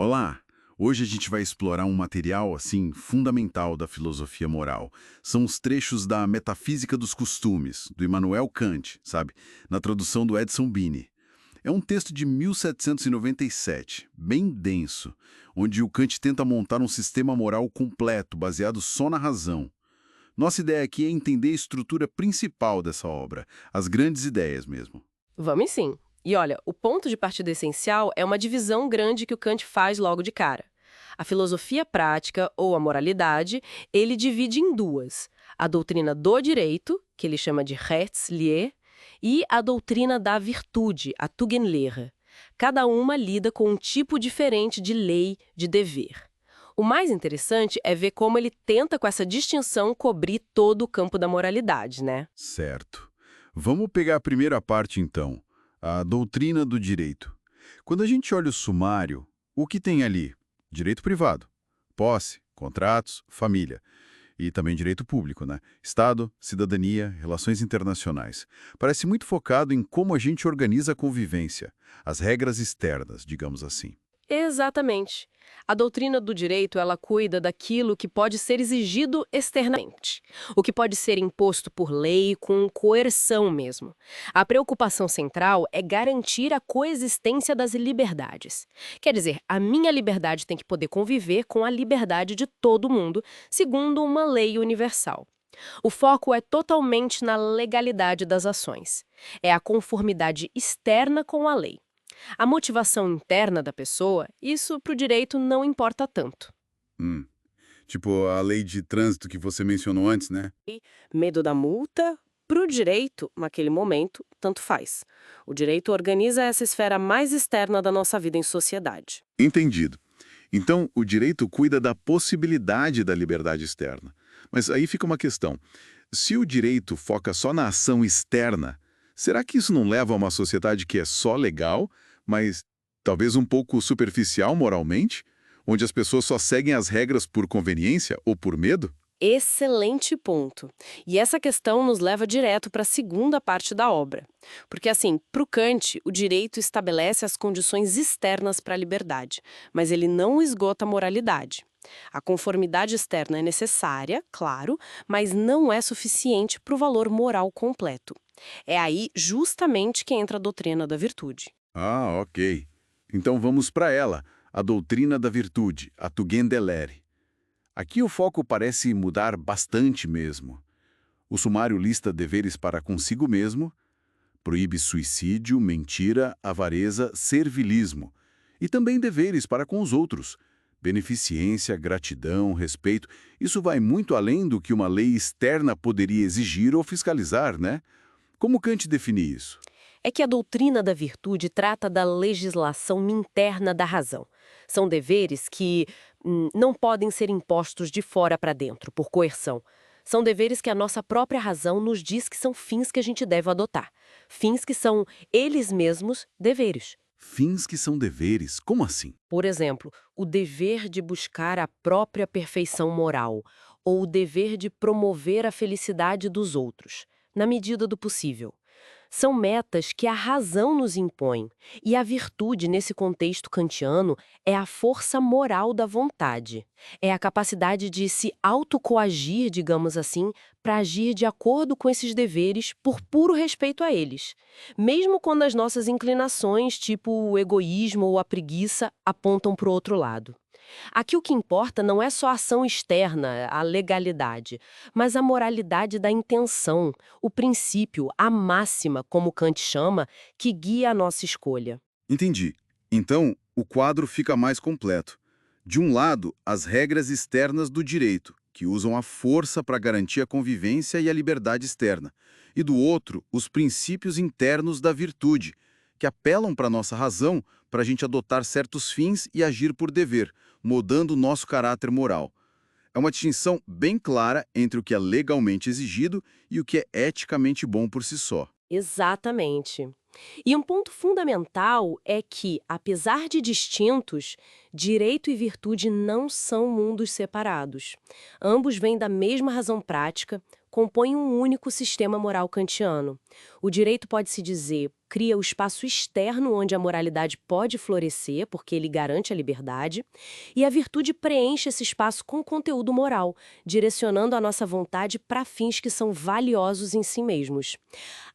Olá! Hoje a gente vai explorar um material, assim, fundamental da filosofia moral. São os trechos da Metafísica dos Costumes, do Immanuel Kant, sabe? Na tradução do Edson Bini. É um texto de 1797, bem denso, onde o Kant tenta montar um sistema moral completo, baseado só na razão. Nossa ideia aqui é entender a estrutura principal dessa obra, as grandes ideias mesmo. Vamos sim. E olha, o ponto de partida essencial é uma divisão grande que o Kant faz logo de cara. A filosofia prática, ou a moralidade, ele divide em duas. A doutrina do direito, que ele chama de Rechtslehre, e a doutrina da virtude, a Tugendlehre. Cada uma lida com um tipo diferente de lei, de dever. O mais interessante é ver como ele tenta, com essa distinção, cobrir todo o campo da moralidade, né? Certo. Vamos pegar a primeira parte, então, a doutrina do direito. Quando a gente olha o sumário, o que tem ali? Direito privado, posse, contratos, família. E também direito público, né? Estado, cidadania, relações internacionais. Parece muito focado em como a gente organiza a convivência, as regras externas, digamos assim. Exatamente. A doutrina do direito, ela cuida daquilo que pode ser exigido externamente, o que pode ser imposto por lei com coerção mesmo. A preocupação central é garantir a coexistência das liberdades. Quer dizer, a minha liberdade tem que poder conviver com a liberdade de todo mundo, segundo uma lei universal. O foco é totalmente na legalidade das ações. É a conformidade externa com a lei. A motivação interna da pessoa, isso para o direito não importa tanto. Hum. Tipo a lei de trânsito que você mencionou antes, né? Medo da multa, para o direito, naquele momento, tanto faz. O direito organiza essa esfera mais externa da nossa vida em sociedade. Entendido. Então, o direito cuida da possibilidade da liberdade externa. Mas aí fica uma questão. Se o direito foca só na ação externa, será que isso não leva a uma sociedade que é só legal, mas talvez um pouco superficial moralmente? Onde as pessoas só seguem as regras por conveniência ou por medo? Excelente ponto. E essa questão nos leva direto para a segunda parte da obra. Porque, assim, para o Kant, o direito estabelece as condições externas para a liberdade, mas ele não esgota a moralidade. A conformidade externa é necessária, claro, mas não é suficiente para o valor moral completo. É aí justamente que entra a doutrina da virtude. Ah, ok. Então vamos para ela, a doutrina da virtude, a Tugendellehre. Aqui o foco parece mudar bastante mesmo. O sumário lista deveres para consigo mesmo, proíbe suicídio, mentira, avareza, servilismo. E também deveres para com os outros. Beneficência, gratidão, respeito. Isso vai muito além do que uma lei externa poderia exigir ou fiscalizar, né? Como Kant define isso? É que a doutrina da virtude trata da legislação interna da razão. São deveres que não podem ser impostos de fora para dentro, por coerção. São deveres que a nossa própria razão nos diz que são fins que a gente deve adotar. Fins que são, eles mesmos, deveres. Fins que são deveres, como assim? Por exemplo, o dever de buscar a própria perfeição moral, ou o dever de promover a felicidade dos outros, na medida do possível. São metas que a razão nos impõe, e a virtude, nesse contexto kantiano, é a força moral da vontade. É a capacidade de se autocoagir, digamos assim, para agir de acordo com esses deveres por puro respeito a eles. Mesmo quando as nossas inclinações, tipo o egoísmo ou a preguiça, apontam para o outro lado. Aqui o que importa não é só a ação externa, a legalidade, mas a moralidade da intenção, o princípio, a máxima, como Kant chama, que guia a nossa escolha. Entendi. Então, o quadro fica mais completo. De um lado, as regras externas do direito, que usam a força para garantir a convivência e a liberdade externa. E do outro, os princípios internos da virtude, que apelam para a nossa razão para a gente adotar certos fins e agir por dever, mudando o nosso caráter moral. É uma distinção bem clara entre o que é legalmente exigido e o que é eticamente bom por si só. Exatamente. E um ponto fundamental é que, apesar de distintos, direito e virtude não são mundos separados. Ambos vêm da mesma razão prática, compõem um único sistema moral kantiano. O direito pode-se dizer cria o espaço externo onde a moralidade pode florescer, porque ele garante a liberdade, e a virtude preenche esse espaço com conteúdo moral, direcionando a nossa vontade para fins que são valiosos em si mesmos.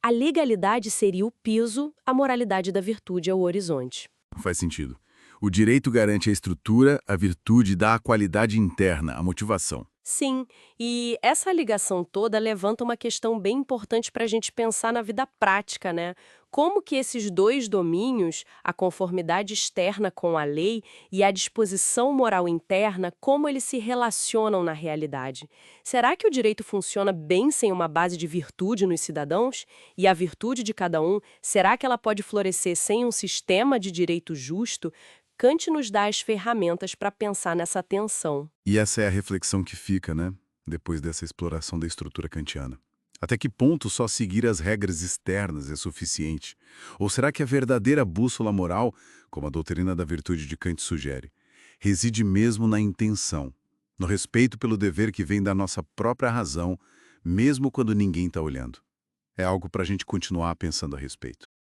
A legalidade seria o piso, a moralidade da virtude é o horizonte. Faz sentido. O direito garante a estrutura, a virtude dá a qualidade interna, a motivação. Sim, e essa ligação toda levanta uma questão bem importante para a gente pensar na vida prática, né? Como que esses dois domínios, a conformidade externa com a lei e a disposição moral interna, como eles se relacionam na realidade? Será que o direito funciona bem sem uma base de virtude nos cidadãos? E a virtude de cada um, será que ela pode florescer sem um sistema de direito justo? Kant nos dá as ferramentas para pensar nessa tensão. E essa é a reflexão que fica, né? Depois dessa exploração da estrutura kantiana. Até que ponto só seguir as regras externas é suficiente? Ou será que a verdadeira bússola moral, como a doutrina da virtude de Kant sugere, reside mesmo na intenção, no respeito pelo dever que vem da nossa própria razão, mesmo quando ninguém está olhando? É algo para a gente continuar pensando a respeito.